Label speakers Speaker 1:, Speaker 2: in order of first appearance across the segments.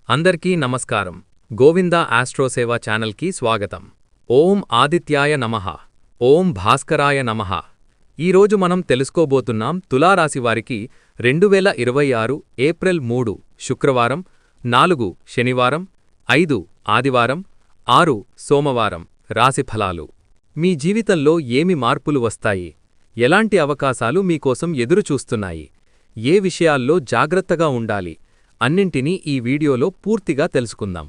Speaker 1: అందరికీ నమస్కారం. గోవింద ఆస్ట్రోసేవ ఛానల్కి స్వాగతం. ఓం ఆదిత్యాయ నమః. ఓం భాస్కరాయ నమః. ఈరోజు మనం తెలుసుకోబోతున్నాం తులారాశివారికి 2026 ఏప్రిల్ 3 శుక్రవారం, 4 శనివారం, 5 ఆదివారం, 6 సోమవారం రాశిఫలాలు. మీ జీవితంలో ఏమి మార్పులు వస్తాయి? ఎలాంటి అవకాశాలు మీకోసం ఎదురుచూస్తున్నాయి? ఏ విషయాల్లో జాగ్రత్తగా ఉండాలి? అన్నింటినీ ఈ వీడియోలో పూర్తిగా తెలుసుకుందాం.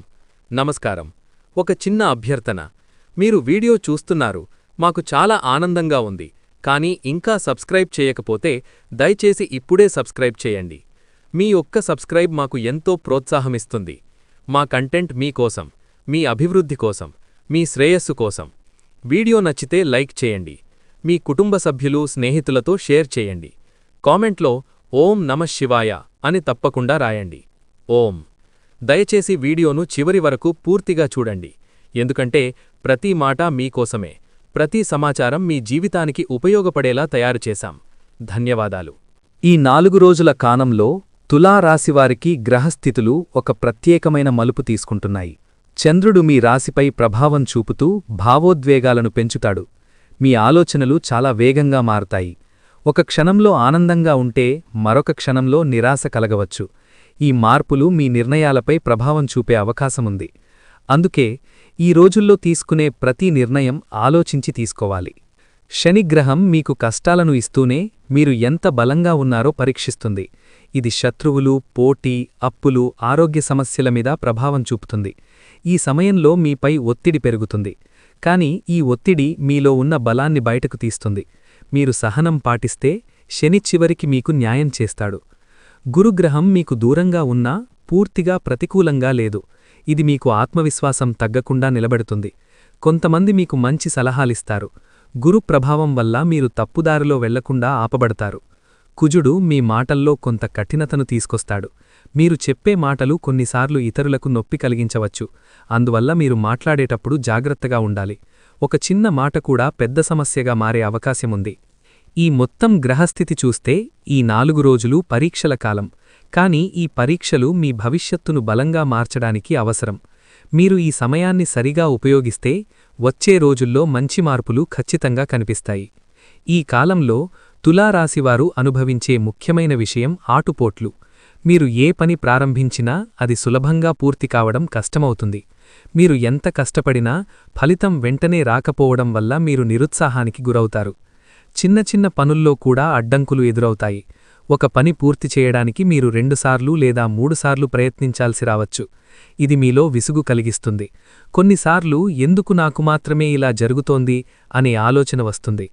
Speaker 1: నమస్కారం. ఒక చిన్న అభ్యర్థన. మీరు వీడియో చూస్తున్నారు, మాకు చాలా ఆనందంగా ఉంది. కానీ ఇంకా సబ్స్క్రైబ్ చేయకపోతే దయచేసి ఇప్పుడే సబ్స్క్రైబ్ చేయండి. మీ ఒక్క సబ్స్క్రైబ్ మాకు ఎంతో ప్రోత్సాహమిస్తుంది. మా కంటెంట్ మీకోసం, మీ అభివృద్ధి కోసం, మీ శ్రేయస్సు కోసం. వీడియో నచ్చితే లైక్ చేయండి. మీ కుటుంబ సభ్యులు, స్నేహితులతో షేర్ చేయండి. కామెంట్లో ఓం నమః శివాయ అని తప్పకుండా రాయండి. ఓం. దయచేసి వీడియోను చివరి వరకు పూర్తిగా చూడండి, ఎందుకంటే ప్రతి మాట మీకోసమే. ప్రతి సమాచారం మీ జీవితానికి ఉపయోగపడేలా తయారుచేశాం. ధన్యవాదాలు.
Speaker 2: ఈ 4 రోజుల కాలంలో తులారాశివారికి గ్రహస్థితులు ఒక ప్రత్యేకమైన మలుపు తీసుకుంటున్నాయి. చంద్రుడు మీ రాశిపై ప్రభావం చూపుతూ భావోద్వేగాలను పెంచుతాడు. మీ ఆలోచనలు చాలా వేగంగా మారుతాయి. ఒక క్షణంలో ఆనందంగా ఉంటే మరొక క్షణంలో నిరాశ కలగవచ్చు. ఈ మార్పులు మీ నిర్ణయాలపై ప్రభావం చూపే అవకాశముంది. అందుకే ఈ రోజుల్లో తీసుకునే ప్రతి నిర్ణయం ఆలోచించి తీసుకోవాలి. శనిగ్రహం మీకు కష్టాలను ఇస్తూనే మీరు ఎంత బలంగా ఉన్నారో పరీక్షిస్తుంది. ఇది శత్రువులు, పోటీ, అప్పులు, ఆరోగ్య సమస్యల మీద ప్రభావం చూపుతుంది. ఈ సమయంలో మీపై ఒత్తిడి పెరుగుతుంది. కాని ఈ ఒత్తిడి మీలో ఉన్న బలాన్ని బయటకు తీస్తుంది. మీరు సహనం పాటిస్తే శని చివరికి మీకు న్యాయం చేస్తాడు. గురుగ్రహం మీకు దూరంగా ఉన్నా పూర్తిగా ప్రతికూలంగా లేదు. ఇది మీకు ఆత్మవిశ్వాసం తగ్గకుండా నిలబెడుతుంది. కొంతమంది మీకు మంచి సలహాలిస్తారు. గురు ప్రభావం వల్ల మీరు తప్పుదారిలో వెళ్లకుండా ఆపబడతారు. కుజుడు మీ మాటల్లో కొంత కఠినతను తీసుకొస్తాడు. మీరు చెప్పే మాటలు కొన్నిసార్లు ఇతరులకు నొప్పి కలిగించవచ్చు. అందువల్ల మీరు మాట్లాడేటప్పుడు జాగ్రత్తగా ఉండాలి. ఒక చిన్న మాట కూడా పెద్ద సమస్యగా మారే అవకాశముంది. ఈ మొత్తం గ్రహస్థితి చూస్తే ఈ 4 రోజులు పరీక్షల కాలం. కాని ఈ పరీక్షలు మీ భవిష్యత్తును బలంగా మార్చడానికి అవసరం. మీరు ఈ సమయాన్ని సరిగా ఉపయోగిస్తే వచ్చే రోజుల్లో మంచి మార్పులు ఖచ్చితంగా కనిపిస్తాయి. ఈ కాలంలో తులారాశివారు అనుభవించే ముఖ్యమైన విషయం ఆటుపోట్లు. మీరు ఏ పని ప్రారంభించినా అది సులభంగా పూర్తి కావడం కష్టమవుతుంది. మీరు ఎంత కష్టపడినా ఫలితం వెంటనే రాకపోవడం వల్ల మీరు నిరుత్సాహానికి గురవుతారు. చిన్న చిన్న పనుల్లో కూడా అడ్డంకులు ఎదురవుతాయి. ఒక పని పూర్తి చేయడానికి మీరు 2 సార్లు లేదా 3 సార్లు ప్రయత్నించాల్సి రావచ్చు. ఇది మీలో విసుగు కలిగిస్తుంది. కొన్నిసార్లు ఎందుకు నాకు మాత్రమే ఇలా జరుగుతోంది అనే ఆలోచన వస్తుంది.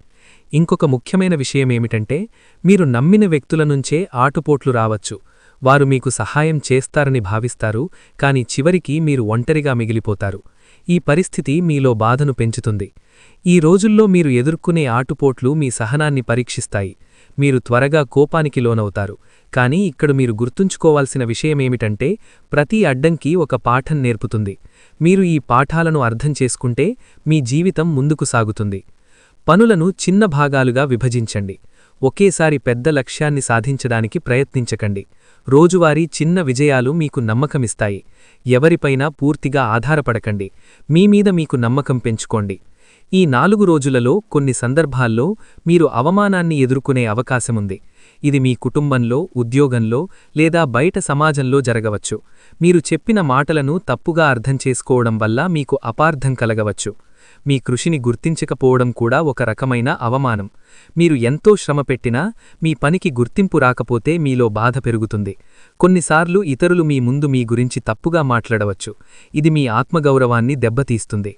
Speaker 2: ఇంకొక ముఖ్యమైన విషయమేమిటంటే మీరు నమ్మిన వ్యక్తుల నుంచే ఆటుపోట్లు రావచ్చు. వారు మీకు సహాయం చేస్తారని భావిస్తారు, కాని చివరికి మీరు ఒంటరిగా మిగిలిపోతారు. ఈ పరిస్థితి మీలో బాధను పెంచుతుంది. ఈ రోజుల్లో మీరు ఎదుర్కొనే ఆటుపోట్లు మీ సహనాన్ని పరీక్షిస్తాయి. మీరు త్వరగా కోపానికి లోనవుతారు. కాని ఇక్కడ మీరు గుర్తుంచుకోవాల్సిన విషయమేమిటంటే ప్రతి అడ్డంకి ఒక పాఠం నేర్పుతుంది. మీరు ఈ పాఠాలను అర్థం చేసుకుంటే మీ జీవితం ముందుకు సాగుతుంది. పనులను చిన్న భాగాలుగా విభజించండి. ఒకేసారి పెద్ద లక్ష్యాన్ని సాధించడానికి ప్రయత్నించకండి. రోజువారీ చిన్న విజయాలు మీకు నమ్మకమిస్తాయి. ఎవరిపైనా పూర్తిగా ఆధారపడకండి. మీమీద మీకు నమ్మకం పెంచుకోండి. ఈ 4 రోజులలో కొన్ని సందర్భాల్లో మీరు అవమానాన్ని ఎదుర్కొనే అవకాశముంది. ఇది మీ కుటుంబంలో, ఉద్యోగంలో లేదా బయట సమాజంలో జరగవచ్చు. మీరు చెప్పిన మాటలను తప్పుగా అర్థం చేసుకోవడం వల్ల మీకు అపార్థం కలగవచ్చు. మీ కృషిని గుర్తించకపోవడం కూడా ఒక రకమైన అవమానం. మీరు ఎంతో శ్రమపెట్టినా మీ పనికి గుర్తింపు రాకపోతే మీలో బాధ పెరుగుతుంది. కొన్నిసార్లు ఇతరులు మీ ముందు మీ గురించి తప్పుగా మాట్లాడవచ్చు. ఇది మీ ఆత్మగౌరవాన్ని దెబ్బతీస్తుంది.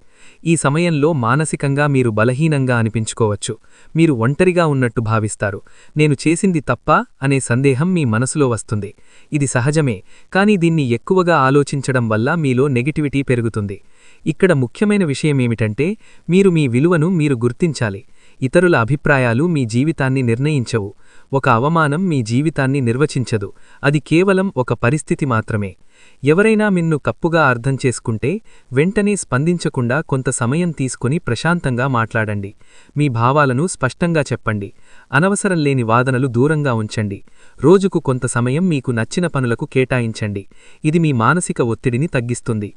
Speaker 2: ఈ సమయంలో మానసికంగా మీరు బలహీనంగా అనిపించుకోవచ్చు. మీరు ఒంటరిగా ఉన్నట్టు భావిస్తారు. నేను చేసింది తప్పా అనే సందేహం మీ మనసులో వస్తుంది. ఇది సహజమే, కానీ దీన్ని ఎక్కువగా ఆలోచించడం వల్ల మీలో నెగటివిటీ పెరుగుతుంది. ఇక్కడ ముఖ్యమైన విషయమేమిటంటే మీరు మీ విలువను మీరు గుర్తించాలి. ఇతరుల అభిప్రాయాలు మీ జీవితాన్ని నిర్ణయించవు. ఒక అవమానం మీ జీవితాన్ని నిర్వచించదు. అది కేవలం ఒక పరిస్థితి మాత్రమే. ఎవరైనా మిన్ను కప్పుగా అర్థం చేసుకుంటే వెంటనే స్పందించకుండా కొంత సమయం తీసుకుని ప్రశాంతంగా మాట్లాడండి. మీ భావాలను స్పష్టంగా చెప్పండి. అనవసరం లేని వాదనలు దూరంగా ఉంచండి. రోజుకు కొంత సమయం మీకు నచ్చిన పనులకు కేటాయించండి. ఇది మీ మానసిక ఒత్తిడిని తగ్గిస్తుంది.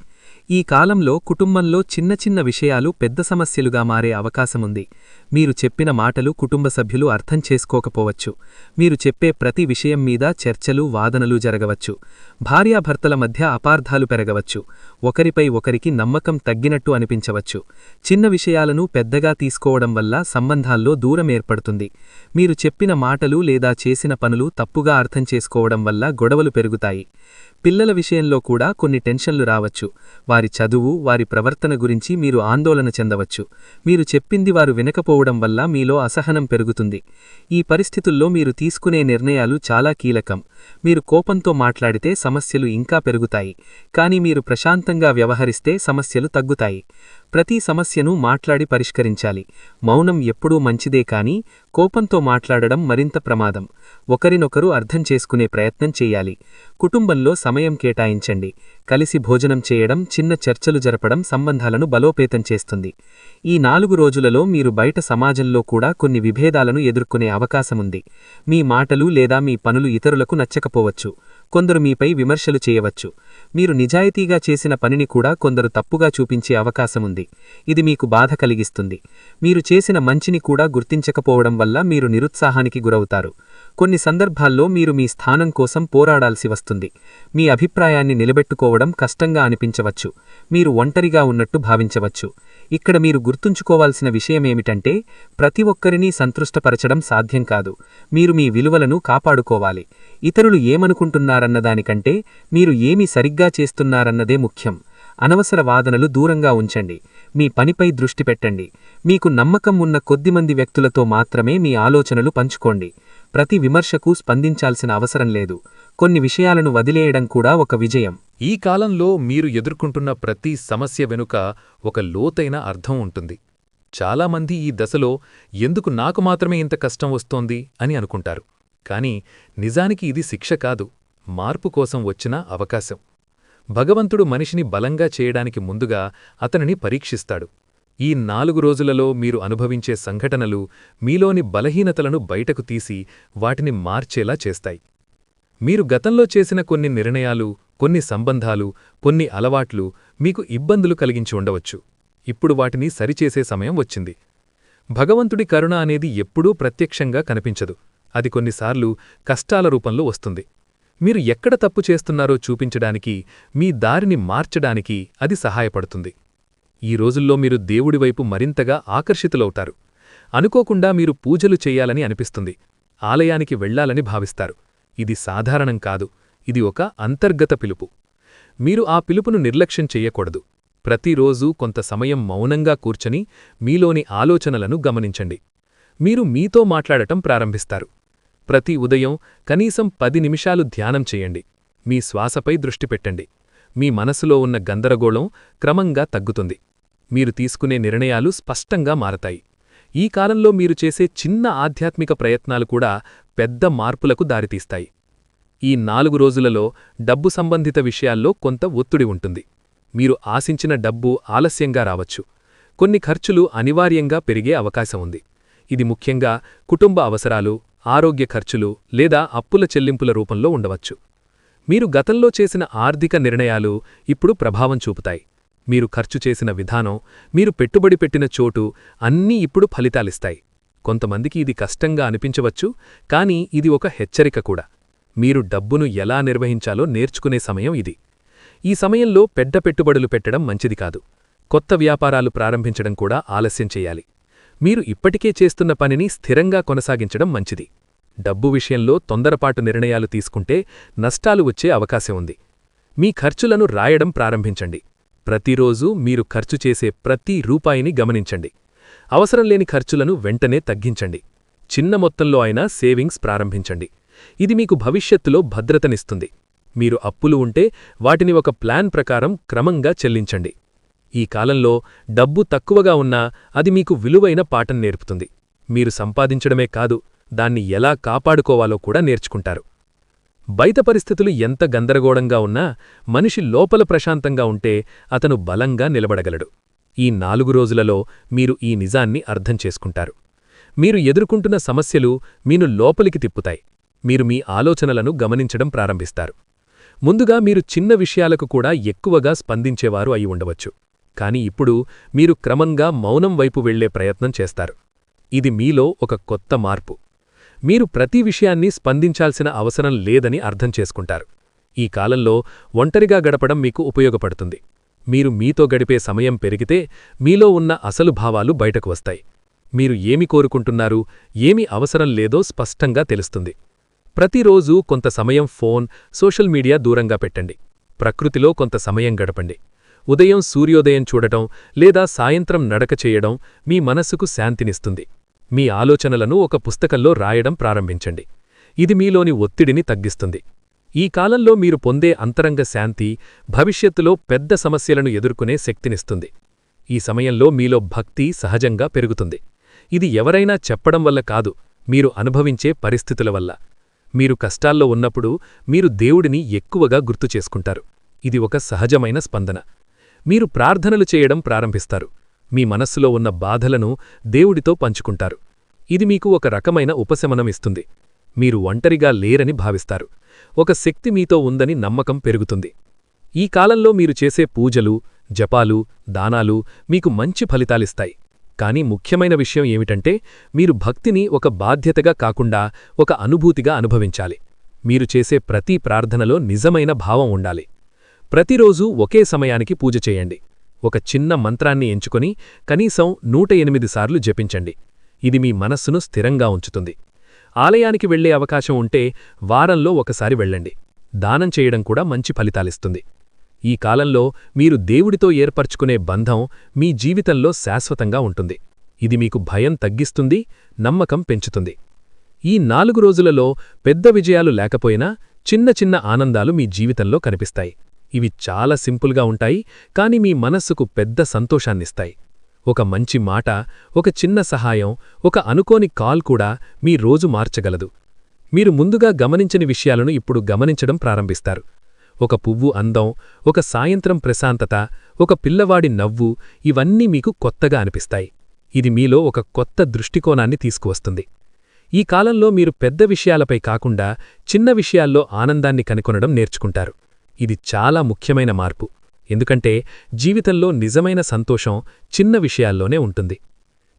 Speaker 2: ఈ కాలంలో కుటుంబంలో చిన్న చిన్న విషయాలు పెద్ద సమస్యలుగా మారే అవకాశముంది. మీరు చెప్పిన మాటలు కుటుంబ సభ్యులు అర్థం చేసుకోకపోవచ్చు. మీరు చెప్పే ప్రతి విషయం మీద చర్చలు, వాదనలు జరగవచ్చు. భార్యాభర్తల మధ్య అపార్థాలు పెరగవచ్చు. ఒకరిపై ఒకరికి నమ్మకం తగ్గినట్టు అనిపించవచ్చు. చిన్న విషయాలను పెద్దగా తీసుకోవడం వల్ల సంబంధాల్లో దూరం ఏర్పడుతుంది. మీరు చెప్పిన మాటలు లేదా చేసిన పనులు తప్పుగా అర్థం చేసుకోవడం వల్ల గొడవలు పెరుగుతాయి. పిల్లల విషయంలో కూడా కొన్ని టెన్షన్లు రావచ్చు. వారి చదువు, వారి ప్రవర్తన గురించి మీరు ఆందోళన చెందవచ్చు. మీరు చెప్పింది వారు వినకపోవడం వల్ల మీలో అసహనం పెరుగుతుంది. ఈ పరిస్థితుల్లో మీరు తీసుకునే నిర్ణయాలు చాలా కీలకం. మీరు కోపంతో మాట్లాడితే సమస్యలు ఇంకా పెరుగుతాయి. కానీ మీరు ప్రశాంతంగా వ్యవహరిస్తే సమస్యలు తగ్గుతాయి. ప్రతి సమస్యను మాట్లాడి పరిష్కరించాలి. మౌనం ఎప్పుడూ మంచిదే, కానీ కోపంతో మాట్లాడడం మరింత ప్రమాదం. ఒకరినొకరు అర్థం చేసుకునే ప్రయత్నం చేయాలి. కుటుంబంలో సమయం కేటాయించండి. కలిసి భోజనం చేయడం, చిన్న చర్చలు జరపడం సంబంధాలను బలోపేతం చేస్తుంది. ఈ 4 రోజులలో మీరు బయట సమాజంలో కూడా కొన్ని విభేదాలను ఎదుర్కొనే అవకాశముంది. మీ మాటలు లేదా మీ పనులు ఇతరులకు నచ్చకపోవచ్చు. కొందరు మీపై విమర్శలు చేయవచ్చు. మీరు నిజాయితీగా చేసిన పనిని కూడా కొందరు తప్పుగా చూపించే అవకాశముంది. ఇది మీకు బాధ కలిగిస్తుంది. మీరు చేసిన మంచిని కూడా గుర్తించకపోవడం వల్ల మీరు నిరుత్సాహానికి గురవుతారు. కొన్ని సందర్భాల్లో మీరు మీ స్థానం కోసం పోరాడాల్సి వస్తుంది. మీ అభిప్రాయాన్ని నిలబెట్టుకోవడం కష్టంగా అనిపించవచ్చు. మీరు ఒంటరిగా ఉన్నట్టు భావించవచ్చు. ఇక్కడ మీరు గుర్తుంచుకోవాల్సిన విషయమేమిటంటే, ప్రతి ఒక్కరినీ సంతృష్టపరచడం సాధ్యం కాదు. మీరు మీ విలువలను కాపాడుకోవాలి. ఇతరులు ఏమనుకుంటున్నారన్నదానికంటే మీరు ఏమి సరిగ్గా చేస్తున్నారన్నదే ముఖ్యం. అనవసర వాదనలు దూరంగా ఉంచండి. మీ పనిపై దృష్టి పెట్టండి. మీకు నమ్మకం ఉన్న కొద్దిమంది వ్యక్తులతో మాత్రమే మీ ఆలోచనలు పంచుకోండి. ప్రతి విమర్శకు స్పందించాల్సిన అవసరం లేదు. కొన్ని విషయాలను వదిలేయడం కూడా ఒక విజయం.
Speaker 1: ఈ కాలంలో మీరు ఎదుర్కొంటున్న ప్రతి సమస్య వెనుక ఒక లోతైన అర్థం ఉంటుంది. చాలామంది ఈ దశలో ఎందుకు నాకు మాత్రమే ఇంత కష్టం వస్తోంది అని అనుకుంటారు. కానీ నిజానికి ఇది శిక్ష కాదు, మార్పు కోసం వచ్చిన అవకాశం. భగవంతుడు మనిషిని బలంగా చేయడానికి ముందుగా అతనిని పరీక్షిస్తాడు. ఈ 4 రోజులలో మీరు అనుభవించే సంఘటనలు మీలోని బలహీనతలను బయటకు తీసి వాటిని మార్చేలా చేస్తాయి. మీరు గతంలో చేసిన కొన్ని నిర్ణయాలు, కొన్ని సంబంధాలు, కొన్ని అలవాట్లు మీకు ఇబ్బందులు కలిగించి ఉండవచ్చు. ఇప్పుడు వాటిని సరిచేసే సమయం వచ్చింది. భగవంతుడి కరుణ అనేది ఎప్పుడూ ప్రత్యక్షంగా కనిపించదు. అది కొన్నిసార్లు కష్టాల రూపంలో వస్తుంది. మీరు ఎక్కడ తప్పు చేస్తున్నారో చూపించడానికి, మీ దారిని మార్చడానికి అది సహాయపడుతుంది. ఈ రోజుల్లో మీరు దేవుడివైపు మరింతగా ఆకర్షితులవుతారు. అనుకోకుండా మీరు పూజలు చెయ్యాలని అనిపిస్తుంది. ఆలయానికి వెళ్లాలని భావిస్తారు. ఇది సాధారణం కాదు. ఇది ఒక అంతర్గత పిలుపు. మీరు ఆ పిలుపును నిర్లక్ష్యం చెయ్యకూడదు. ప్రతిరోజూ కొంత సమయం మౌనంగా కూర్చొని మీలోని ఆలోచనలను గమనించండి. మీరు మీతో మాట్లాడటం ప్రారంభిస్తారు. ప్రతి ఉదయం కనీసం 10 నిమిషాలు ధ్యానం చేయండి. మీ శ్వాసపై దృష్టి పెట్టండి. మీ మనసులో ఉన్న గందరగోళం క్రమంగా తగ్గుతుంది. మీరు తీసుకునే నిర్ణయాలు స్పష్టంగా మారతాయి. ఈ కాలంలో మీరు చేసే చిన్న ఆధ్యాత్మిక ప్రయత్నాలు కూడా పెద్ద మార్పులకు దారితీస్తాయి. ఈ 4 రోజులలో డబ్బు సంబంధిత విషయాల్లో కొంత ఒత్తిడి ఉంటుంది. మీరు ఆశించిన డబ్బు ఆలస్యంగా రావచ్చు. కొన్ని ఖర్చులు అనివార్యంగా పెరిగే అవకాశం ఉంది. ఇది ముఖ్యంగా కుటుంబ అవసరాలు, ఆరోగ్య ఖర్చులు లేదా అప్పుల చెల్లింపుల రూపంలో ఉండవచ్చు. మీరు గతంలో చేసిన ఆర్థిక నిర్ణయాలు ఇప్పుడు ప్రభావం చూపుతాయి. మీరు ఖర్చు చేసిన విధానం, మీరు పెట్టుబడి పెట్టిన చోటు అన్నీ ఇప్పుడు ఫలితాలిస్తాయి. కొంతమందికి ఇది కష్టంగా అనిపించవచ్చు, కానీ ఇది ఒక హెచ్చరిక కూడా. మీరు డబ్బును ఎలా నిర్వహించాలో నేర్చుకునే సమయం ఇది. ఈ సమయంలో పెద్ద పెట్టుబడులు పెట్టడం మంచిది కాదు. కొత్త వ్యాపారాలు ప్రారంభించడం కూడా ఆలస్యం చేయాలి. మీరు ఇప్పటికే చేస్తున్న పనిని స్థిరంగా కొనసాగించడం మంచిది. డబ్బు విషయంలో తొందరపాటు నిర్ణయాలు తీసుకుంటే నష్టాలు వచ్చే అవకాశం ఉంది. మీ ఖర్చులను రాయడం ప్రారంభించండి. ప్రతిరోజూ మీరు ఖర్చు చేసే ప్రతి రూపాయిని గమనించండి. అవసరం లేని ఖర్చులను వెంటనే తగ్గించండి. చిన్న మొత్తంలో అయినా సేవింగ్స్ ప్రారంభించండి. ఇది మీకు భవిష్యత్తులో భద్రతనిస్తుంది. మీరు అప్పులు ఉంటే వాటిని ఒక ప్లాన్ ప్రకారం క్రమంగా చెల్లించండి. ఈ కాలంలో డబ్బు తక్కువగా ఉన్నా అది మీకు విలువైన పాఠం నేర్పుతుంది. మీరు సంపాదించడమే కాదు, దాన్ని ఎలా కాపాడుకోవాలో కూడా నేర్చుకుంటారు.
Speaker 2: బయట పరిస్థితులు ఎంత గందరగోళంగా ఉన్నా మనిషి లోపల ప్రశాంతంగా ఉంటే అతను బలంగా నిలబడగలడు. ఈ 4 రోజులలో మీరు ఈ నిజాన్ని అర్థం చేసుకుంటారు. మీరు ఎదుర్కొంటున్న సమస్యలు మీను లోపలికి తిప్పుతాయి. మీరు మీ ఆలోచనలను గమనించడం ప్రారంభిస్తారు. ముందుగా మీరు చిన్న విషయాలకు కూడా ఎక్కువగా స్పందించేవారు అయి ఉండవచ్చు. కాని ఇప్పుడు మీరు క్రమంగా మౌనం వైపు వెళ్లే ప్రయత్నం చేస్తారు. ఇది మీలో ఒక కొత్త మార్పు. మీరు ప్రతి విషయాన్ని స్పందించాల్సిన అవసరం లేదని అర్థం చేసుకుంటారు. ఈ కాలంలో ఒంటరిగా గడపడం మీకు ఉపయోగపడుతుంది. మీరు మీతో గడిపే సమయం పెరిగితే మీలో ఉన్న అసలు భావాలు బయటకు వస్తాయి. మీరు ఏమి కోరుకుంటున్నారు, ఏమి అవసరం లేదో స్పష్టంగా తెలుస్తుంది. ప్రతిరోజూ కొంత సమయం ఫోన్, సోషల్ మీడియా దూరంగా పెట్టండి. ప్రకృతిలో కొంత సమయం గడపండి. ఉదయం సూర్యోదయం చూడటం లేదా సాయంత్రం నడక చేయడం మీ మనస్సుకు శాంతినిస్తుంది. మీ ఆలోచనలను ఒక పుస్తకంలో రాయడం ప్రారంభించండి. ఇది మీలోని ఒత్తిడిని తగ్గిస్తుంది. ఈ కాలంలో మీరు పొందే అంతరంగ శాంతి భవిష్యత్తులో పెద్ద సమస్యలను ఎదుర్కొనే శక్తినిస్తుంది. ఈ సమయంలో మీలో భక్తి సహజంగా పెరుగుతుంది. ఇది ఎవరైనా చెప్పడం వల్ల కాదు, మీరు అనుభవించే పరిస్థితుల వల్ల. మీరు కష్టాల్లో ఉన్నప్పుడు మీరు దేవుడిని ఎక్కువగా గుర్తుచేసుకుంటారు. ఇది ఒక సహజమైన స్పందన. మీరు ప్రార్థనలు చేయడం ప్రారంభిస్తారు. మీ మనస్సులో ఉన్న బాధలను దేవుడితో పంచుకుంటారు. ఇది మీకు ఒక రకమైన ఉపశమనం ఇస్తుంది. మీరు ఒంటరిగా లేరని భావిస్తారు. ఒక శక్తి మీతో ఉందని నమ్మకం పెరుగుతుంది. ఈ కాలంలో మీరు చేసే పూజలు, జపాలు, దానాలు మీకు మంచి ఫలితాలిస్తాయి. కానీ ముఖ్యమైన విషయం ఏమిటంటే మీరు భక్తిని ఒక బాధ్యతగా కాకుండా ఒక అనుభూతిగా అనుభవించాలి. మీరు చేసే ప్రతి ప్రార్థనలో నిజమైన భావం ఉండాలి. ప్రతిరోజూ ఒకే సమయానికి పూజ చేయండి. ఒక చిన్న మంత్రాన్ని ఎంచుకొని కనీసం 108 సార్లు జపించండి. ఇది మీ మనస్సును స్థిరంగా ఉంచుతుంది. ఆలయానికి వెళ్లే అవకాశం ఉంటే వారంలో ఒకసారి వెళ్ళండి. దానం చేయడం కూడా మంచి ఫలితాలిస్తుంది. ఈ కాలంలో మీరు దేవుడితో ఏర్పరచుకునే బంధం మీ జీవితంలో శాశ్వతంగా ఉంటుంది. ఇది మీకు భయం తగ్గిస్తుంది, నమ్మకం పెంచుతుంది. ఈ 4 రోజులలో పెద్ద విజయాలు లేకపోయినా చిన్న చిన్న ఆనందాలు మీ జీవితంలో కనిపిస్తాయి. ఇవి చాలా సింపుల్గా ఉంటాయి, కాని మీ మనస్సుకు పెద్ద సంతోషాన్నిస్తాయి. ఒక మంచి మాట, ఒక చిన్న సహాయం, ఒక అనుకోని కాల్ కూడా మీ రోజు మార్చగలదు. మీరు ముందుగా గమనించని విషయాలను ఇప్పుడు గమనించడం ప్రారంభిస్తారు. ఒక పువ్వు అందం, ఒక సాయంత్రం ప్రశాంతత, ఒక పిల్లవాడి నవ్వు ఇవన్నీ మీకు కొత్తగా అనిపిస్తాయి. ఇది మీలో ఒక కొత్త దృష్టికోణాన్ని తీసుకువస్తుంది. ఈ కాలంలో మీరు పెద్ద విషయాలపై కాకుండా చిన్న విషయాల్లో ఆనందాన్ని కనుగొనడం నేర్చుకుంటారు. ఇది చాలా ముఖ్యమైన మార్పు. ఎందుకంటే జీవితంలో నిజమైన సంతోషం చిన్న విషయాల్లోనే ఉంటుంది.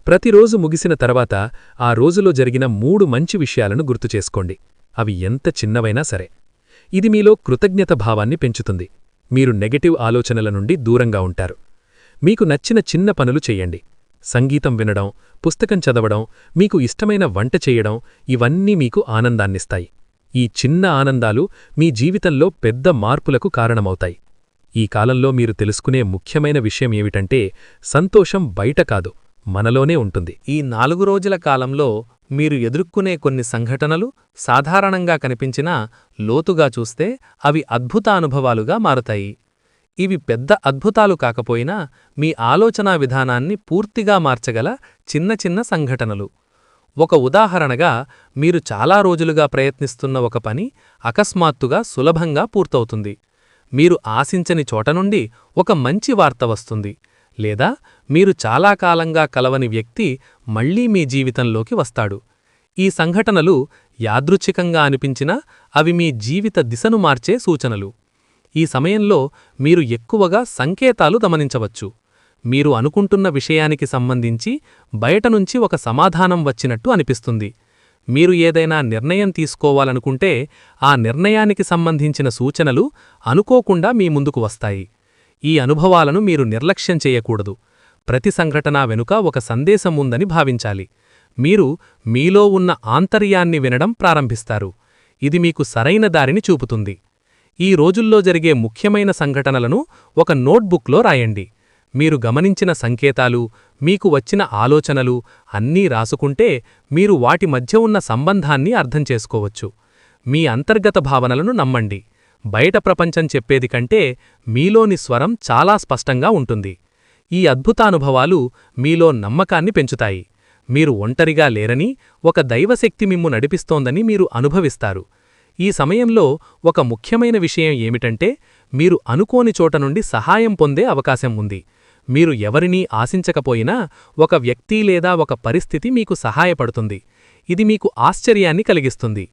Speaker 2: ప్రతిరోజు ముగిసిన తర్వాత ఆ రోజులో జరిగిన 3 మంచి విషయాలను గుర్తుచేసుకోండి. అవి ఎంత చిన్నవైనా సరే. ఇది మీలో కృతజ్ఞత భావాన్ని పెంచుతుంది. మీరు నెగటివ్ ఆలోచనల నుండి దూరంగా ఉంటారు. మీకు నచ్చిన చిన్న పనులు చెయ్యండి. సంగీతం వినడం, పుస్తకం చదవడం, మీకు ఇష్టమైన వంట చేయడం ఇవన్నీ మీకు ఆనందాన్నిస్తాయి. ఈ చిన్న ఆనందాలు మీ జీవితంలో పెద్ద మార్పులకు కారణమవుతాయి. ఈ కాలంలో మీరు తెలుసుకునే ముఖ్యమైన విషయం ఏమిటంటే సంతోషం బయట కాదు, మనలోనే ఉంటుంది.
Speaker 1: ఈ 4 రోజుల కాలంలో మీరు ఎదుర్కొనే కొన్ని సంఘటనలు సాధారణంగా కనిపించినా లోతుగా చూస్తే అవి అద్భుత అనుభవాలుగా మారతాయి. ఇవి పెద్ద అద్భుతాలు కాకపోయినా మీ ఆలోచనా విధానాన్ని పూర్తిగా మార్చగల చిన్న చిన్న సంఘటనలు. ఒక ఉదాహరణగా, మీరు చాలా రోజులుగా ప్రయత్నిస్తున్న ఒక పని అకస్మాత్తుగా సులభంగా పూర్తవుతుంది. మీరు ఆశించని చోట నుండి ఒక మంచి వార్త వస్తుంది. లేదా మీరు చాలా కాలంగా కలవని వ్యక్తి మళ్లీ మీ జీవితంలోకి వస్తాడు. ఈ సంఘటనలు యాదృచ్ఛికంగా అనిపించినా అవి మీ జీవిత దిశను మార్చే సూచనలు. ఈ సమయంలో మీరు ఎక్కువగా సంకేతాలు గమనించవచ్చు. మీరు అనుకుంటున్న విషయానికి సంబంధించి బయటనుంచి ఒక సమాధానం వచ్చినట్టు అనిపిస్తుంది. మీరు ఏదైనా నిర్ణయం తీసుకోవాలనుకుంటే ఆ నిర్ణయానికి సంబంధించిన సూచనలు అనుకోకుండా మీ ముందుకు వస్తాయి. ఈ అనుభవాలను మీరు నిర్లక్ష్యం చేయకూడదు. ప్రతి సంఘటన వెనుక ఒక సందేశం ఉందని భావించాలి. మీరు మీలో ఉన్న ఆంతర్యాన్ని వినడం ప్రారంభిస్తారు. ఇది మీకు సరైన దారిని చూపుతుంది. ఈ రోజుల్లో జరిగే ముఖ్యమైన సంఘటనలను ఒక నోట్బుక్లో రాయండి. మీరు గమనించిన సంకేతాలు, మీకు వచ్చిన ఆలోచనలు అన్నీ రాసుకుంటే మీరు వాటి మధ్య ఉన్న సంబంధాన్ని అర్థం చేసుకోవచ్చు. మీ అంతర్గత భావనలను నమ్మండి. బయట ప్రపంచం చెప్పేది కంటే మీలోని స్వరం చాలా స్పష్టంగా ఉంటుంది. ఈ అద్భుతానుభవాలు మీలో నమ్మకాన్ని పెంచుతాయి. మీరు ఒంటరిగా లేరని, ఒక దైవశక్తి మిమ్ము నడిపిస్తోందని మీరు అనుభవిస్తారు. ఈ సమయంలో ఒక ముఖ్యమైన విషయం ఏమిటంటే మీరు అనుకోని చోట నుండి సహాయం పొందే అవకాశం ఉంది. మీరు ఎవరినీ ఆశించకపోయినా ఒక వ్యక్తి లేదా ఒక పరిస్థితి మీకు సహాయపడుతుంది. ఇది మీకు ఆశ్చర్యాన్ని కలిగిస్తుంది.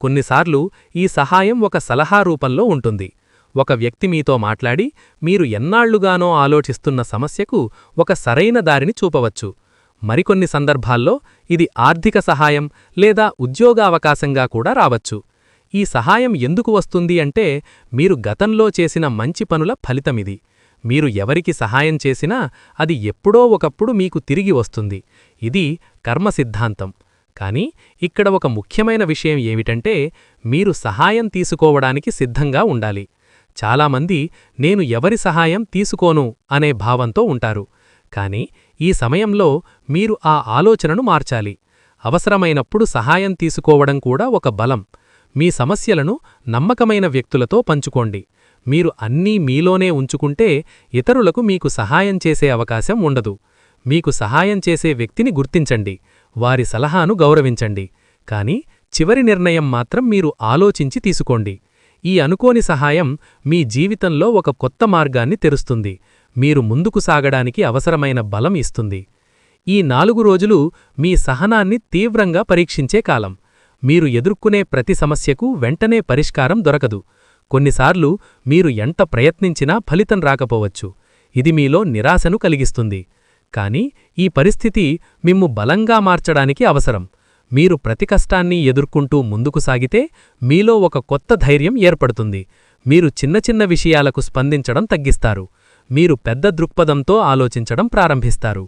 Speaker 1: కొన్నిసార్లు ఈ సహాయం ఒక సలహా రూపంలో ఉంటుంది. ఒక వ్యక్తి మీతో మాట్లాడి మీరు ఎన్నాళ్లుగానో ఆలోచిస్తున్న సమస్యకు ఒక సరైన దారిని చూపవచ్చు. మరికొన్ని సందర్భాల్లో ఇది ఆర్థిక సహాయం లేదా ఉద్యోగావకాశంగా కూడా రావచ్చు. ఈ సహాయం ఎందుకు వస్తుంది అంటే మీరు గతంలో చేసిన మంచి పనుల ఫలితమిది. మీరు ఎవరికి సహాయం చేసినా అది ఎప్పుడో ఒకప్పుడు మీకు తిరిగి వస్తుంది. ఇది కర్మ సిద్ధాంతం. కానీ ఇక్కడ ఒక ముఖ్యమైన విషయం ఏమిటంటే మీరు సహాయం తీసుకోవడానికి సిద్ధంగా ఉండాలి. చాలామంది నేను ఎవరి సహాయం తీసుకోను అనే భావంతో ఉంటారు. కాని ఈ సమయంలో మీరు ఆ ఆలోచనను మార్చాలి. అవసరమైనప్పుడు సహాయం తీసుకోవడం కూడా ఒక బలం. మీ సమస్యలను నమ్మకమైన వ్యక్తులతో పంచుకోండి. మీరు అన్నీ మీలోనే ఉంచుకుంటే ఇతరులకు మీకు సహాయం చేసే అవకాశం ఉండదు. మీకు సహాయం చేసే వ్యక్తిని గుర్తించండి, వారి సలహాను గౌరవించండి. కాని చివరి నిర్ణయం మాత్రం మీరు ఆలోచించి తీసుకోండి. ఈ అనుకోని సహాయం మీ జీవితంలో ఒక కొత్త మార్గాన్ని తెరుస్తుంది. మీరు ముందుకు సాగడానికి అవసరమైన బలం ఇస్తుంది. ఈ 4 రోజులు మీ సహనాన్ని తీవ్రంగా పరీక్షించే కాలం. మీరు ఎదుర్కొనే ప్రతి సమస్యకు వెంటనే పరిష్కారం దొరకదు. కొన్నిసార్లు మీరు ఎంత ప్రయత్నించినా ఫలితం రాకపోవచ్చు. ఇది మీలో నిరాశను కలిగిస్తుంది. కాని ఈ పరిస్థితి మిమ్ము బలంగా మార్చడానికి అవసరం. మీరు ప్రతి కష్టాన్ని ఎదుర్కొంటూ ముందుకు సాగితే మీలో ఒక కొత్త ధైర్యం ఏర్పడుతుంది. మీరు చిన్న చిన్న విషయాలకు స్పందించడం తగ్గిస్తారు. మీరు పెద్ద దృక్పథంతో ఆలోచించడం ప్రారంభిస్తారు.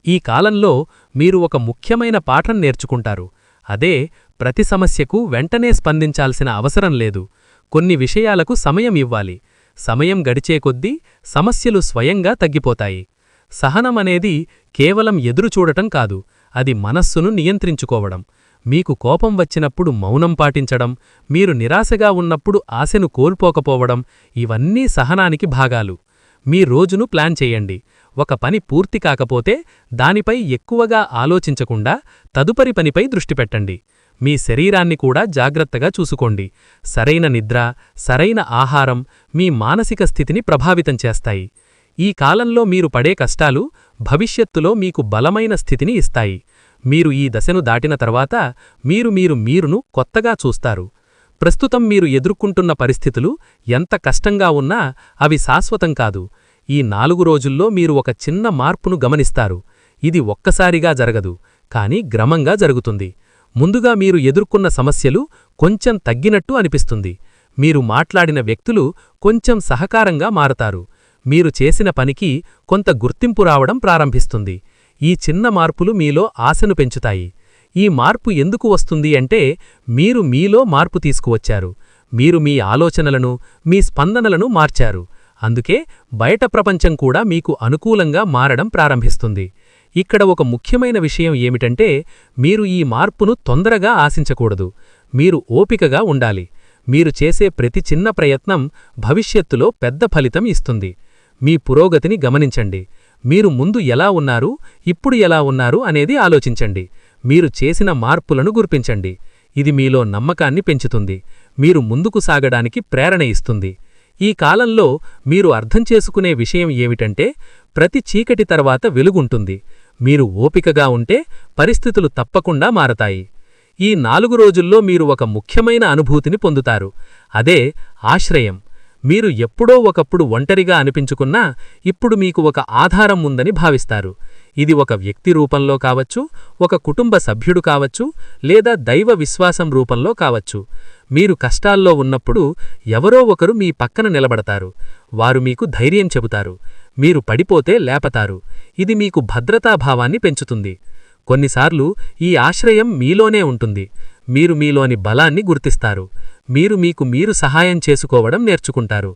Speaker 1: ఈ కాలంలో మీరు ఒక ముఖ్యమైన పాఠం నేర్చుకుంటారు. అదే ప్రతి సమస్యకు వెంటనే స్పందించాల్సిన అవసరం లేదు. కొన్ని విషయాలకు సమయం ఇవ్వాలి. సమయం గడిచే కొద్దీ సమస్యలు స్వయంగా తగ్గిపోతాయి. సహనమనేది కేవలం ఎదురుచూడటం కాదు, అది మనస్సును నియంత్రించుకోవడం. మీకు కోపం వచ్చినప్పుడు మౌనం పాటించడం, మీరు నిరాశగా ఉన్నప్పుడు ఆశను కోల్పోకపోవడం, ఇవన్నీ సహనానికి భాగాలు. మీ రోజును ప్లాన్ చేయండి. ఒక పని పూర్తి కాకపోతే దానిపై ఎక్కువగా ఆలోచించకుండా తదుపరి పనిపై దృష్టి పెట్టండి. మీ శరీరాన్ని కూడా జాగ్రత్తగా చూసుకోండి. సరైన నిద్ర, సరైన ఆహారం మీ మానసిక స్థితిని ప్రభావితం చేస్తాయి. ఈ కాలంలో మీరు పడే కష్టాలు భవిష్యత్తులో మీకు బలమైన స్థితిని ఇస్తాయి. మీరు ఈ దశను దాటిన తర్వాత మీరును కొత్తగా చూస్తారు. ప్రస్తుతం మీరు ఎదుర్కొంటున్న పరిస్థితులు ఎంత కష్టంగా ఉన్నా అవి శాశ్వతం కాదు. ఈ 4 రోజుల్లో మీరు ఒక చిన్న మార్పును గమనిస్తారు. ఇది ఒక్కసారిగా జరగదు, కాని క్రమంగా జరుగుతుంది. ముందుగా మీరు ఎదుర్కొన్న సమస్యలు కొంచెం తగ్గినట్టు అనిపిస్తుంది. మీరు మాట్లాడిన వ్యక్తులు కొంచెం సహకారంగా మారతారు. మీరు చేసిన పనికి కొంత గుర్తింపు రావడం ప్రారంభిస్తుంది. ఈ చిన్న మార్పులు మీలో ఆశను పెంచుతాయి. ఈ మార్పు ఎందుకు వస్తుంది అంటే మీరు మీలో మార్పు తీసుకువచ్చారు. మీరు మీ ఆలోచనలను, మీ స్పందనలను మార్చారు. అందుకే బయట ప్రపంచం కూడా మీకు అనుకూలంగా మారడం ప్రారంభిస్తుంది. ఇక్కడ ఒక ముఖ్యమైన విషయం ఏమిటంటే మీరు ఈ మార్పును తొందరగా ఆశించకూడదు. మీరు ఓపికగా ఉండాలి. మీరు చేసే ప్రతి చిన్న ప్రయత్నం భవిష్యత్తులో పెద్ద ఫలితం ఇస్తుంది. మీ పురోగతిని గమనించండి. మీరు ముందు ఎలా ఉన్నారు, ఇప్పుడు ఎలా ఉన్నారు అనేది ఆలోచించండి. మీరు చేసిన మార్పులను గుర్తించండి. ఇది మీలో నమ్మకాన్ని పెంచుతుంది. మీరు ముందుకు సాగడానికి ప్రేరణ ఇస్తుంది. ఈ కాలంలో మీరు అర్థం చేసుకునే విషయం ఏమిటంటే ప్రతి చీకటి తర్వాత వెలుగుంటుంది. మీరు ఓపికగా ఉంటే పరిస్థితులు తప్పకుండా మారతాయి. ఈ 4 రోజుల్లో మీరు ఒక ముఖ్యమైన అనుభూతిని పొందుతారు. అదే ఆశ్రయం. మీరు ఎప్పుడో ఒకప్పుడు ఒంటరిగా అనిపించుకున్నా ఇప్పుడు మీకు ఒక ఆధారం ఉందని భావిస్తారు. ఇది ఒక వ్యక్తి రూపంలో కావచ్చు, ఒక కుటుంబ సభ్యుడు కావచ్చు, లేదా దైవ విశ్వాసం రూపంలో కావచ్చు. మీరు కష్టాల్లో ఉన్నప్పుడు ఎవరో ఒకరు మీ పక్కన నిలబడతారు. వారు మీకు ధైర్యం చెబుతారు. మీరు పడిపోతే లేపతారు. ఇది మీకు భద్రతాభావాన్ని పెంచుతుంది. కొన్నిసార్లు ఈ ఆశ్రయం మీలోనే ఉంటుంది. మీరు మీలోని బలాన్ని గుర్తిస్తారు. మీరు సహాయం చేసుకోవడం నేర్చుకుంటారు.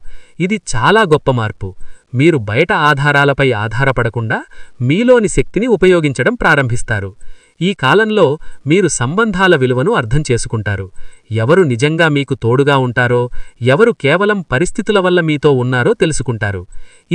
Speaker 1: ఇది చాలా గొప్ప మార్పు. మీరు బయట ఆధారాలపై ఆధారపడకుండా మీలోని శక్తిని ఉపయోగించడం ప్రారంభిస్తారు. ఈ కాలంలో మీరు సంబంధాల విలువను అర్థం చేసుకుంటారు. ఎవరు నిజంగా మీకు తోడుగా ఉంటారో, ఎవరు కేవలం పరిస్థితుల వల్ల మీతో ఉన్నారో తెలుసుకుంటారు.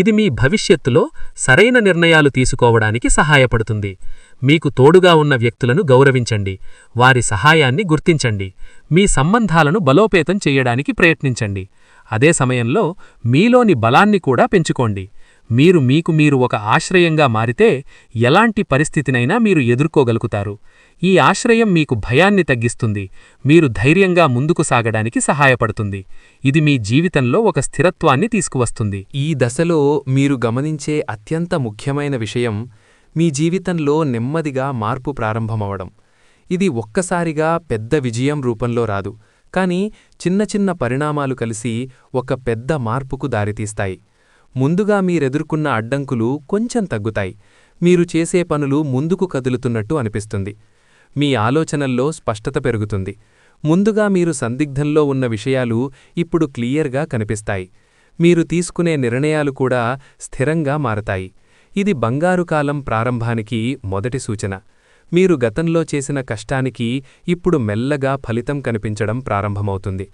Speaker 1: ఇది మీ భవిష్యత్తులో సరైన నిర్ణయాలు తీసుకోవడానికి సహాయపడుతుంది.
Speaker 3: మీకు తోడుగా ఉన్న వ్యక్తులను గౌరవించండి, వారి సహాయాన్ని గుర్తించండి, మీ సంబంధాలను బలోపేతం చెయ్యడానికి ప్రయత్నించండి. అదే సమయంలో మీలోని బలాన్ని కూడా పెంచుకోండి. మీరు ఒక ఆశ్రయంగా మారితే ఎలాంటి పరిస్థితినైనా మీరు ఎదుర్కోగలుగుతారు. ఈ ఆశ్రయం మీకు భయాన్ని తగ్గిస్తుంది, మీరు ధైర్యంగా ముందుకు సాగడానికి సహాయపడుతుంది. ఇది మీ జీవితంలో ఒక స్థిరత్వాన్ని తీసుకువస్తుంది.
Speaker 1: ఈ దశలో మీరు గమనించే అత్యంత ముఖ్యమైన విషయం మీ జీవితంలో నెమ్మదిగా మార్పు ప్రారంభమవడం. ఇది ఒక్కసారిగా పెద్ద విజయం రూపంలో రాదు, కానీ చిన్న చిన్న పరిణామాలు కలిసి ఒక పెద్ద మార్పుకు దారితీస్తాయి. ముందుగా మీరెదుర్కొన్న అడ్డంకులు కొంచెం తగ్గుతాయి, మీరు చేసే పనులు ముందుకు కదులుతున్నట్టు అనిపిస్తుంది, మీ ఆలోచనల్లో స్పష్టత పెరుగుతుంది. ముందుగా మీరు సందిగ్ధంలో ఉన్న విషయాలు ఇప్పుడు క్లియర్గా కనిపిస్తాయి, మీరు తీసుకునే నిర్ణయాలు కూడా స్థిరంగా మారతాయి. ఇది బంగారు కాలం ప్రారంభానికి మొదటి సూచన. మీరు గతంలో చేసిన కష్టానికి ఇప్పుడు మెల్లగా ఫలితం కనిపించడం ప్రారంభమవుతుంది.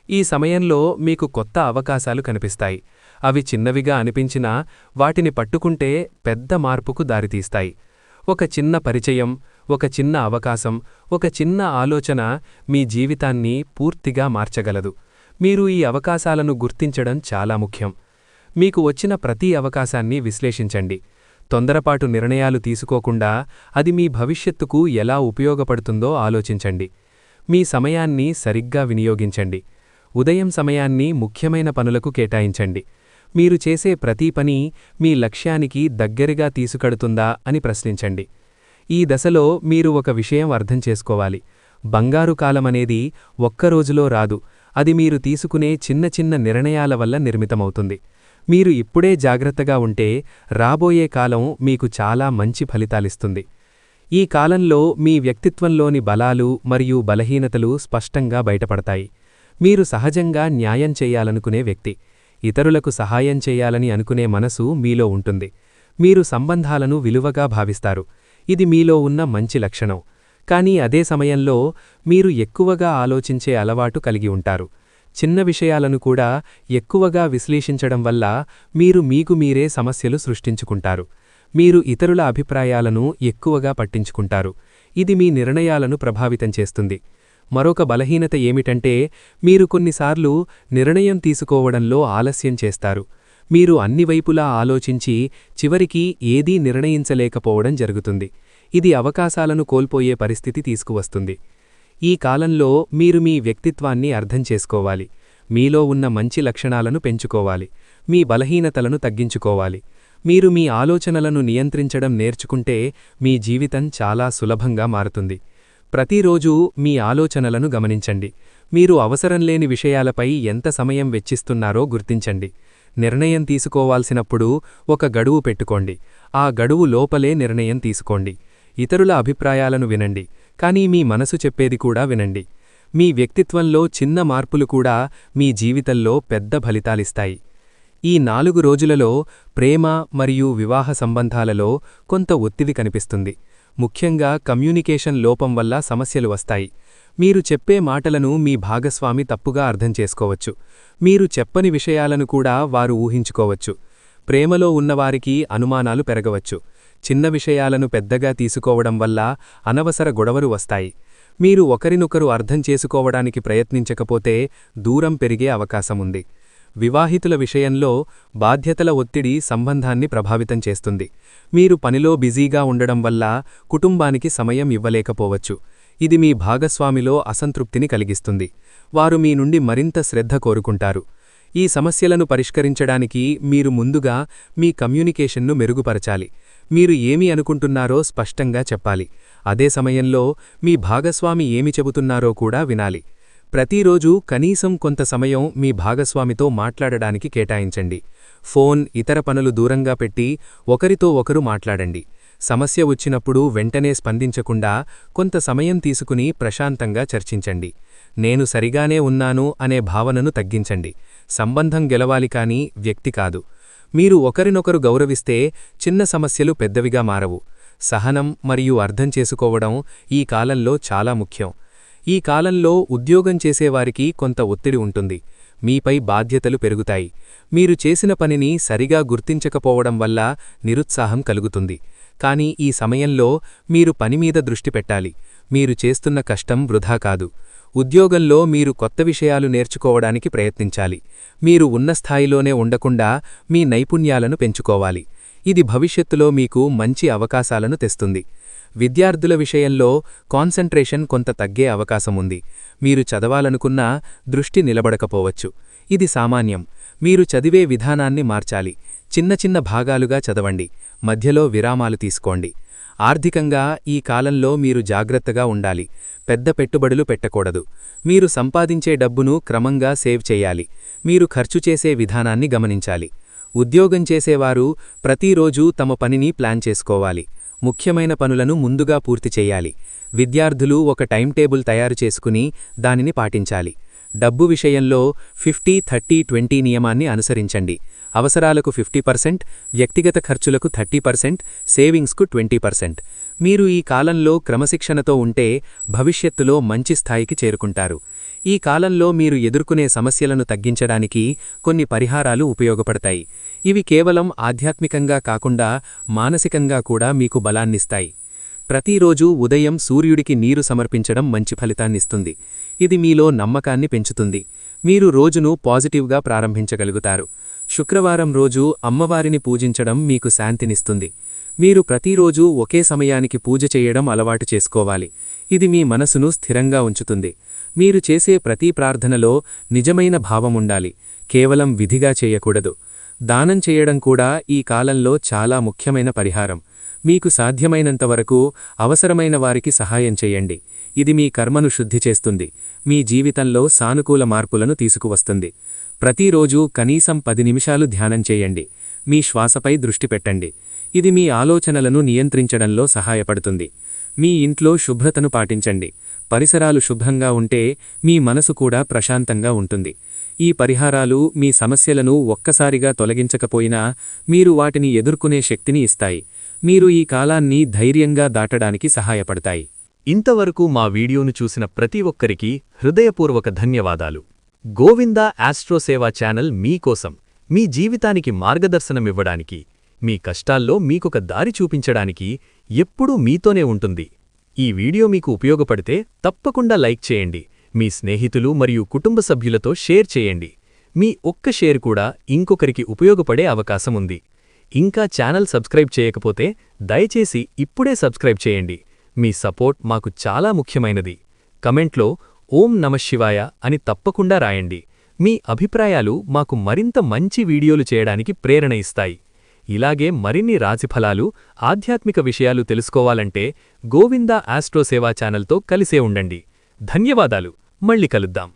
Speaker 1: ఈ సమయంలో మీకు కొత్త అవకాశాలు కనిపిస్తాయి. అవి చిన్నవిగా అనిపించినా వాటిని పట్టుకుంటే పెద్ద మార్పుకు దారితీస్తాయి. ఒక చిన్న పరిచయం, ఒక చిన్న అవకాశం, ఒక చిన్న ఆలోచన మీ జీవితాన్ని పూర్తిగా మార్చగలదు. మీరు ఈ అవకాశాలను గుర్తించడం చాలా ముఖ్యం. మీకు వచ్చిన ప్రతి అవకాశాన్ని విశ్లేషించండి. తొందరపాటు నిర్ణయాలు తీసుకోకుండా అది మీ భవిష్యత్తుకు ఎలా ఉపయోగపడుతుందో ఆలోచించండి. మీ సమయాన్ని సరిగ్గా వినియోగించండి. ఉదయం సమయాన్ని ముఖ్యమైన పనులకు కేటాయించండి. మీరు చేసే ప్రతి పని మీ లక్ష్యానికి దగ్గరగా తీసుకెడుతుందా అని ప్రశ్నించండి. ఈ దశలో మీరు ఒక విషయం అర్థం చేసుకోవాలి. బంగారు కాలమనేది ఒక్కరోజులో రాదు, అది మీరు తీసుకునే చిన్న చిన్న నిర్ణయాల వల్ల నిర్మితమవుతుంది. మీరు ఇప్పుడే జాగ్రత్తగా ఉంటే రాబోయే కాలం మీకు చాలా మంచి ఫలితాలిస్తుంది. ఈ కాలంలో మీ వ్యక్తిత్వంలోని బలాలు మరియు బలహీనతలు స్పష్టంగా బయటపడతాయి. మీరు సహజంగా న్యాయం చెయ్యాలనుకునే వ్యక్తి, ఇతరులకు సహాయం చెయ్యాలని అనుకునే మనసు మీలో ఉంటుంది. మీరు సంబంధాలను విలువగా భావిస్తారు, ఇది మీలో ఉన్న మంచి లక్షణం. కానీ అదే సమయంలో మీరు ఎక్కువగా ఆలోచించే అలవాటు కలిగి ఉంటారు. చిన్న విషయాలను కూడా ఎక్కువగా విశ్లేషించడం వల్ల మీరు మీకు మీరే సమస్యలు సృష్టించుకుంటారు. మీరు ఇతరుల అభిప్రాయాలను ఎక్కువగా పట్టించుకుంటారు, ఇది మీ నిర్ణయాలను ప్రభావితం చేస్తుంది. మరొక బలహీనత ఏమిటంటే మీరు కొన్నిసార్లు నిర్ణయం తీసుకోవడంలో ఆలస్యం చేస్తారు. మీరు అన్ని వైపులా ఆలోచించి చివరికి ఏదీ నిర్ణయించలేకపోవడం జరుగుతుంది. ఇది అవకాశాలను కోల్పోయే పరిస్థితి తీసుకువస్తుంది. ఈ కాలంలో మీరు మీ వ్యక్తిత్వాన్ని అర్థం చేసుకోవాలి, మీలో ఉన్న మంచి లక్షణాలను పెంచుకోవాలి, మీ బలహీనతలను తగ్గించుకోవాలి. మీరు మీ ఆలోచనలను నియంత్రించడం నేర్చుకుంటే మీ జీవితం చాలా సులభంగా మారుతుంది. ప్రతిరోజూ మీ ఆలోచనలను గమనించండి. మీరు అవసరంలేని విషయాలపై ఎంత సమయం వెచ్చిస్తున్నారో గుర్తించండి. నిర్ణయం తీసుకోవాల్సినప్పుడు ఒక గడువు పెట్టుకోండి, ఆ గడువు లోపలే నిర్ణయం తీసుకోండి. ఇతరుల అభిప్రాయాలను వినండి, కానీ మీ మనసు చెప్పేది కూడా వినండి. మీ వ్యక్తిత్వంలో చిన్న మార్పులు కూడా మీ జీవితంలో పెద్ద ఫలితాలిస్తాయి. ఈ 4 రోజులలో ప్రేమ మరియు వివాహ సంబంధాలలో కొంత ఒత్తిడి కనిపిస్తుంది. ముఖ్యంగా కమ్యూనికేషన్ లోపం వల్ల సమస్యలు వస్తాయి. మీరు చెప్పే మాటలను మీ భాగస్వామి తప్పుగా అర్థం చేసుకోవచ్చు, మీరు చెప్పని విషయాలను కూడా వారు ఊహించుకోవచ్చు. ప్రేమలో ఉన్నవారికి అనుమానాలు పెరగవచ్చు. చిన్న విషయాలను పెద్దగా తీసుకోవడం వల్ల అనవసర గొడవలు వస్తాయి. మీరు ఒకరినొకరు అర్థం చేసుకోవడానికి ప్రయత్నించకపోతే దూరం పెరిగే అవకాశముంది. వివాహితుల విషయంలో బాధ్యతల ఒత్తిడి సంబంధాన్ని ప్రభావితం చేస్తుంది. మీరు పనిలో బిజీగా ఉండడం వల్ల కుటుంబానికి సమయం ఇవ్వలేకపోవచ్చు. ఇది మీ భాగస్వామిలో అసంతృప్తిని కలిగిస్తుంది. వారు మీ నుండి మరింత శ్రద్ధ కోరుకుంటారు. ఈ సమస్యలను పరిష్కరించడానికి మీరు ముందుగా మీ కమ్యూనికేషన్ను మెరుగుపరచాలి. మీరు ఏమి అనుకుంటున్నారో స్పష్టంగా చెప్పాలి. అదే సమయంలో మీ భాగస్వామి ఏమి చెబుతున్నారో కూడా వినాలి. ప్రతిరోజూ కనీసం కొంత సమయం మీ భాగస్వామితో మాట్లాడడానికి కేటాయించండి. ఫోన్, ఇతర పనులు దూరంగా పెట్టి ఒకరితో ఒకరు మాట్లాడండి. సమస్య వచ్చినప్పుడు వెంటనే స్పందించకుండా కొంత సమయం తీసుకుని ప్రశాంతంగా చర్చించండి. నేను సరిగానే ఉన్నాను అనే భావనను తగ్గించండి. సంబంధం గెలవాలి కానీ వ్యక్తి కాదు. మీరు ఒకరినొకరు గౌరవిస్తే చిన్న సమస్యలు పెద్దవిగా మారవు. సహనం మరియు అర్థం చేసుకోవడం ఈ కాలంలో చాలా ముఖ్యం. ఈ కాలంలో ఉద్యోగం చేసేవారికి కొంత ఒత్తిడి ఉంటుంది. మీపై బాధ్యతలు పెరుగుతాయి. మీరు చేసిన పనిని సరిగా గుర్తించకపోవడం వల్ల నిరుత్సాహం కలుగుతుంది.
Speaker 2: కానీ ఈ సమయంలో మీరు పనిమీద దృష్టి పెట్టాలి. మీరు చేస్తున్న కష్టం వృధా కాదు. ఉద్యోగంలో మీరు కొత్త విషయాలు నేర్చుకోవడానికి ప్రయత్నించాలి. మీరు ఉన్న స్థాయిలోనే ఉండకుండా మీ నైపుణ్యాలను పెంచుకోవాలి. ఇది భవిష్యత్తులో మీకు మంచి అవకాశాలను తెస్తుంది. విద్యార్థుల విషయంలో కాన్సంట్రేషన్ కొంత తగ్గే అవకాశముంది. మీరు చదవాలనుకున్నా దృష్టి నిలబడకపోవచ్చు. ఇది సామాన్యం. మీరు చదివే విధానాన్ని మార్చాలి. చిన్న చిన్న భాగాలుగా చదవండి. మధ్యలో విరామాలు తీసుకోండి. ఆర్థికంగా ఈ కాలంలో మీరు జాగ్రత్తగా ఉండాలి. పెద్ద పెట్టుబడులు పెట్టకూడదు. మీరు సంపాదించే డబ్బును క్రమంగా సేవ్ చేయాలి. మీరు ఖర్చు చేసే విధానాన్ని గమనించాలి. ఉద్యోగం చేసేవారు ప్రతిరోజూ తమ పనిని ప్లాన్ చేసుకోవాలి. ముఖ్యమైన పనులను ముందుగా పూర్తి చెయ్యాలి. విద్యార్థులు ఒక టైం టేబుల్ తయారు చేసుకుని దానిని పాటించాలి. డబ్బు విషయంలో 50-30-20 నియమాన్ని అనుసరించండి. అవసరాలకు 50%, వ్యక్తిగత ఖర్చులకు 30%, సేవింగ్స్కు 20%. మీరు ఈ కాలంలో క్రమశిక్షణతో ఉంటే భవిష్యత్తులో మంచి స్థాయికి చేరుకుంటారు. ఈ కాలంలో మీరు ఎదుర్కొనే సమస్యలను తగ్గించడానికి కొన్ని పరిహారాలు ఉపయోగపడతాయి. ఇవి కేవలం ఆధ్యాత్మికంగా కాకుండా మానసికంగా కూడా మీకు బలాన్నిస్తాయి. ప్రతిరోజూ ఉదయం సూర్యుడికి నీరు సమర్పించడం మంచి ఫలితాన్నిస్తుంది. ఇది మీలో నమ్మకాన్ని పెంచుతుంది. మీరు రోజును పాజిటివ్గా ప్రారంభించగలుగుతారు. శుక్రవారం రోజు అమ్మవారిని పూజించడం మీకు శాంతినిస్తుంది. మీరు ప్రతిరోజూ ఒకే సమయానికి పూజ చేయడం అలవాటు చేసుకోవాలి. ఇది మీ మనసును స్థిరంగా ఉంచుతుంది. మీరు చేసే ప్రతి ప్రార్థనలో నిజమైన భావముండాలి. కేవలం విధిగా చేయకూడదు. దానం చేయడం కూడా ఈ కాలంలో చాలా ముఖ్యమైన పరిహారం. మీకు సాధ్యమైనంతవరకు అవసరమైన వారికి సహాయం చేయండి. ఇది మీ కర్మను శుద్ధి చేస్తుంది. మీ జీవితంలో సానుకూల మార్పులను తీసుకువస్తుంది. ప్రతిరోజూ కనీసం 10 నిమిషాలు ధ్యానం చేయండి. మీ శ్వాసపై దృష్టి పెట్టండి. ఇది మీ ఆలోచనలను నియంత్రించడంలో సహాయపడుతుంది. మీ ఇంట్లో శుభ్రతను పాటించండి. పరిసరాలు శుభ్రంగా ఉంటే మీ మనసు కూడా ప్రశాంతంగా ఉంటుంది. ఈ పరిహారాలు మీ సమస్యలను ఒక్కసారిగా తొలగించకపోయినా మీరు వాటిని ఎదుర్కొనే శక్తిని ఇస్తాయి. మీరు ఈ కాలాన్ని ధైర్యంగా దాటడానికి సహాయపడతాయి.
Speaker 1: ఇంతవరకు మా వీడియోను చూసిన ప్రతి ఒక్కరికి హృదయపూర్వక ధన్యవాదాలు. గోవిందా ఆస్ట్రోసేవా ఛానల్ మీకోసం, మీ జీవితానికి మార్గదర్శనమివ్వడానికి, మీ కష్టాల్లో మీకొక దారి చూపించడానికి ఎప్పుడూ మీతోనే ఉంటుంది. ఈ వీడియో మీకు ఉపయోగపడితే తప్పకుండా లైక్ చేయండి. మీ స్నేహితులు మరియు కుటుంబ సభ్యులతో షేర్ చేయండి. మీ ఒక్క షేర్ కూడా ఇంకొకరికి ఉపయోగపడే అవకాశముంది. ఇంకా ఛానల్ సబ్స్క్రైబ్ చేయకపోతే దయచేసి ఇప్పుడే సబ్స్క్రైబ్ చేయండి. మీ సపోర్ట్ మాకు చాలా ముఖ్యమైనది. కమెంట్లో ఓం నమఃశివాయ అని తప్పకుండా రాయండి. మీ అభిప్రాయాలు మాకు మరింత మంచి వీడియోలు చేయడానికి ప్రేరణ ఇస్తాయి. ఇలాగే మరిన్ని రాశిఫలాలు, ఆధ్యాత్మిక విషయాలు తెలుసుకోవాలంటే గోవిందా ఆస్ట్రోసేవా ఛానల్తో కలిసే ఉండండి. ధన్యవాదాలు. మళ్ళీ కలుద్దాం.